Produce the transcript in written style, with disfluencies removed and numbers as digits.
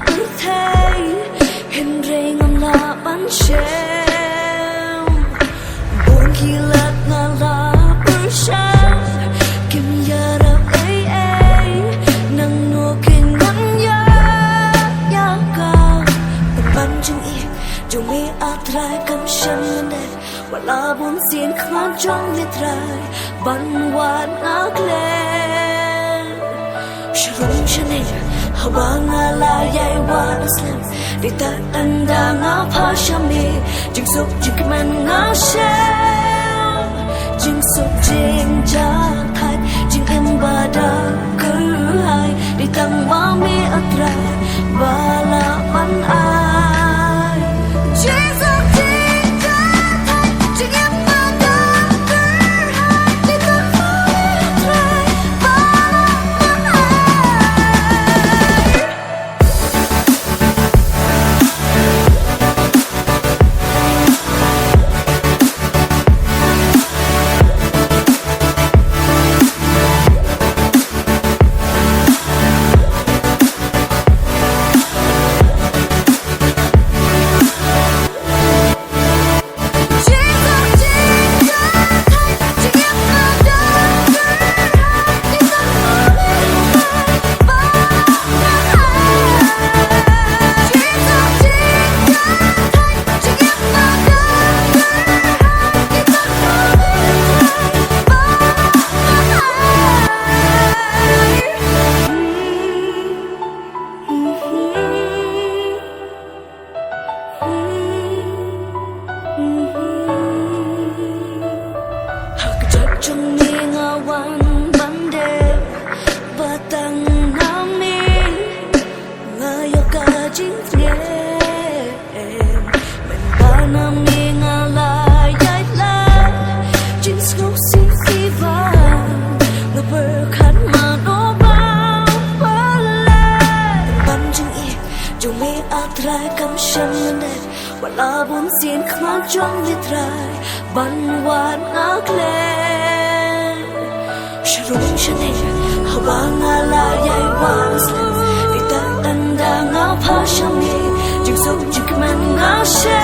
bức thế hình rây ngầm là bắn treo buồn khi lật ngả là bức sáng kim ya ra ấy ấy nắng nô kinh ngắn ya ya cao tình bắn chung y chung mi atrai cầm chân lên wala buồn xiên khăn trong miệt rai bắn hoàn ác lên shalom shanay habang alayay wa islam di ta anda nga pa shami jing sok jing man nga shell jing sok jing ja thai jing em ba da cứ hai di tang ma mi atra bala man ai jing sok jing ja thai jing em ba da cứ hai di tang ma mi atra bala man ai trong mi ngawan bande batang nami ngayoka jingye men banami ngalay yatla jing snow sin fever ngaper khan mano ba wala ban jing i jung mi atrai kam shan ne wala bun sin khman trong vitrai ban wan akle shalom shanay habang alayay wa islam di ta anda nga pa shami jing sok jing man nga she